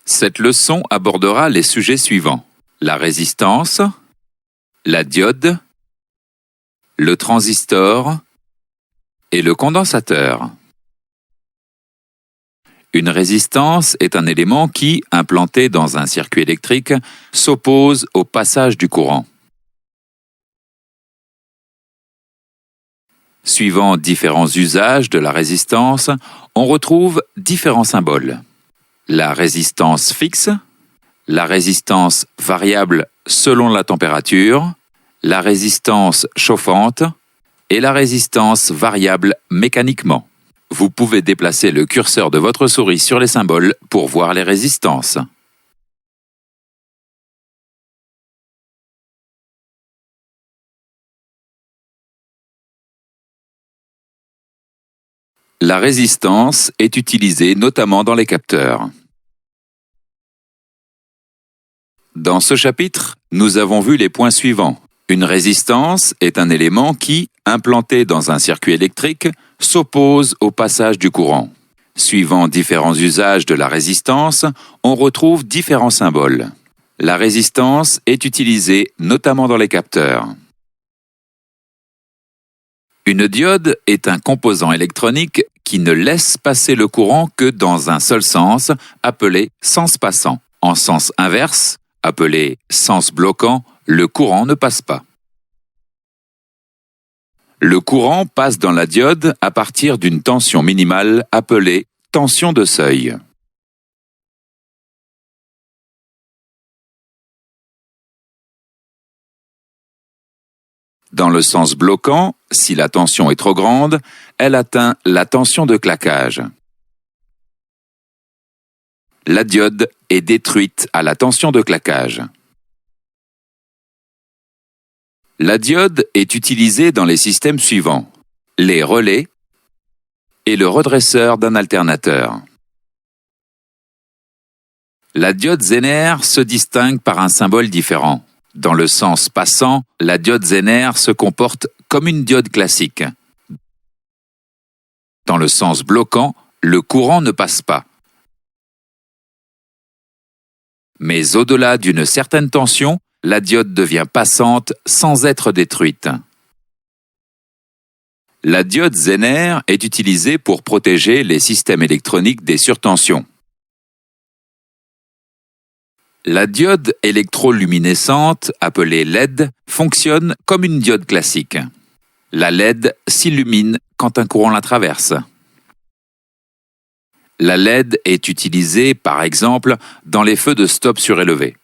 Cette leçon abordera les sujets suivants: la résistance, la diode, le transistor et le condensateur. Une résistance est un élément qui, implanté dans un circuit électrique, s'oppose au passage du courant. Suivant différents usages de la résistance, on retrouve différents symboles. La résistance fixe, la résistance variable selon la température, la résistance chauffante et la résistance variable mécaniquement. Vous pouvez déplacer le curseur de votre souris sur les symboles pour voir les résistances. La résistance est utilisée notamment dans les capteurs. Dans ce chapitre, nous avons vu les points suivants. Une résistance est un élément qui, implanté dans un circuit électrique, s'oppose au passage du courant. Suivant différents usages de la résistance, on retrouve différents symboles. La résistance est utilisée notamment dans les capteurs. Une diode est un composant électronique qui ne laisse passer le courant que dans un seul sens, appelé sens passant. En sens inverse, appelé sens bloquant, le courant ne passe pas. Le courant passe dans la diode à partir d'une tension minimale appelée tension de seuil. Dans le sens bloquant, si la tension est trop grande, elle atteint la tension de claquage. La diode est détruite à la tension de claquage. La diode est utilisée dans les systèmes suivants: les relais et le redresseur d'un alternateur. La diode Zener se distingue par un symbole différent. Dans le sens passant, la diode Zener se comporte comme une diode classique. Dans le sens bloquant, le courant ne passe pas. Mais au-delà d'une certaine tension, la diode devient passante sans être détruite. La diode Zener est utilisée pour protéger les systèmes électroniques des surtensions. La diode électroluminescente, appelée LED, fonctionne comme une diode classique. La LED s'illumine quand un courant la traverse. La LED est utilisée, par exemple, dans les feux de stop surélevé.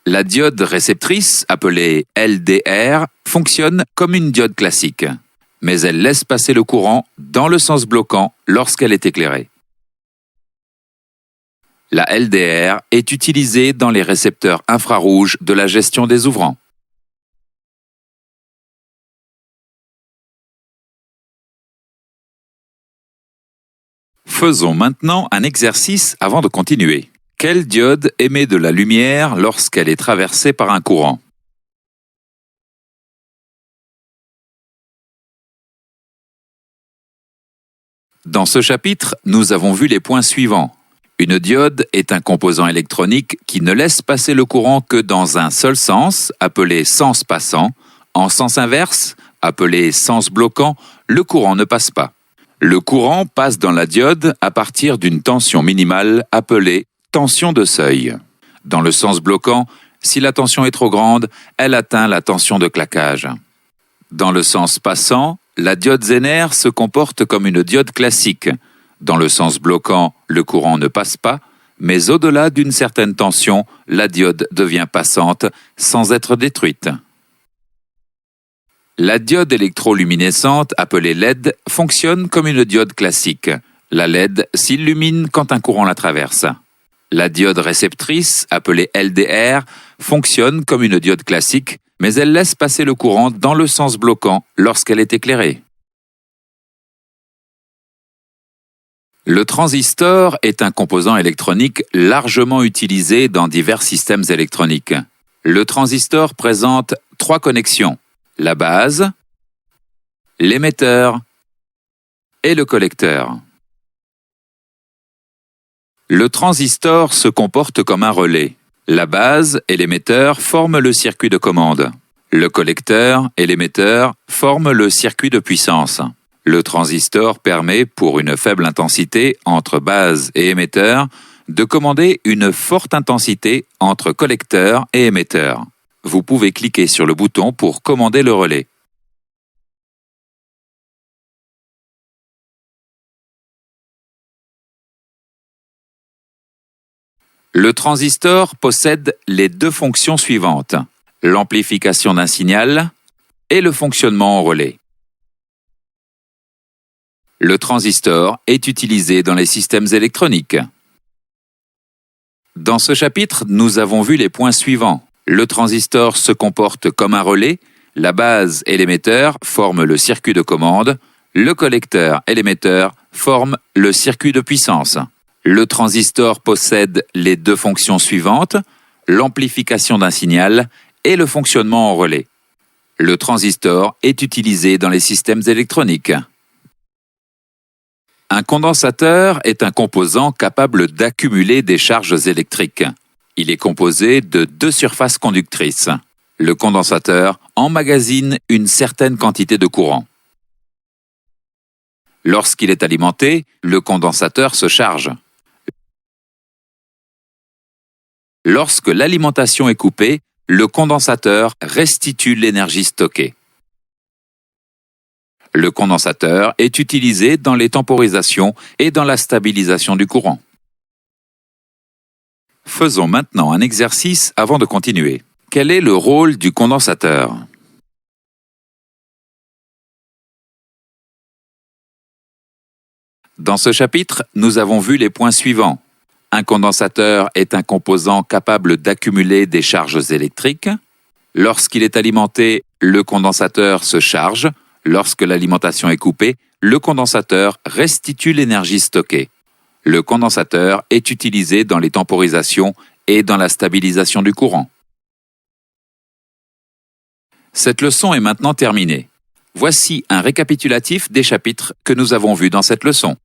La diode réceptrice, appelée LDR, fonctionne comme une diode classique, mais elle laisse passer le courant dans le sens bloquant lorsqu'elle est éclairée. La LDR est utilisée dans les récepteurs infrarouges de la gestion des ouvrants. Faisons maintenant un exercice avant de continuer. Quelle diode émet de la lumière lorsqu'elle est traversée par un courant? Dans ce chapitre, nous avons vu les points suivants. Une diode est un composant électronique qui ne laisse passer le courant que dans un seul sens, appelé sens passant. En sens inverse, appelé sens bloquant, le courant ne passe pas. Le courant passe dans la diode à partir d'une tension minimale appelée tension de seuil. Dans le sens bloquant, si la tension est trop grande, elle atteint la tension de claquage. Dans le sens passant, la diode Zener se comporte comme une diode classique. Dans le sens bloquant, le courant ne passe pas, mais au-delà d'une certaine tension, la diode devient passante sans être détruite. La diode électroluminescente, appelée LED, fonctionne comme une diode classique. La LED s'illumine quand un courant la traverse. La diode réceptrice, appelée LDR, fonctionne comme une diode classique, mais elle laisse passer le courant dans le sens bloquant lorsqu'elle est éclairée. Le transistor est un composant électronique largement utilisé dans divers systèmes électroniques. Le transistor présente 3 connexions: la base, l'émetteur et le collecteur. Le transistor se comporte comme un relais. La base et l'émetteur forment le circuit de commande. Le collecteur et l'émetteur forment le circuit de puissance. Le transistor permet, pour une faible intensité entre base et émetteur, de commander une forte intensité entre collecteur et émetteur. Vous pouvez cliquer sur le bouton pour commander le relais. Le transistor possède les deux fonctions suivantes, l'amplification d'un signal et le fonctionnement en relais. Le transistor est utilisé dans les systèmes électroniques. Dans ce chapitre, nous avons vu les points suivants. Le transistor se comporte comme un relais, la base et l'émetteur forment le circuit de commande, le collecteur et l'émetteur forment le circuit de puissance. Le transistor possède les deux fonctions suivantes, l'amplification d'un signal et le fonctionnement en relais. Le transistor est utilisé dans les systèmes électroniques. Un condensateur est un composant capable d'accumuler des charges électriques. Il est composé de deux surfaces conductrices. Le condensateur emmagasine une certaine quantité de courant. Lorsqu'il est alimenté, le condensateur se charge. Lorsque l'alimentation est coupée, le condensateur restitue l'énergie stockée. Le condensateur est utilisé dans les temporisations et dans la stabilisation du courant. Faisons maintenant un exercice avant de continuer. Quel est le rôle du condensateur ? Dans ce chapitre, nous avons vu les points suivants. Un condensateur est un composant capable d'accumuler des charges électriques. Lorsqu'il est alimenté, le condensateur se charge. Lorsque l'alimentation est coupée, le condensateur restitue l'énergie stockée. Le condensateur est utilisé dans les temporisations et dans la stabilisation du courant. Cette leçon est maintenant terminée. Voici un récapitulatif des chapitres que nous avons vus dans cette leçon.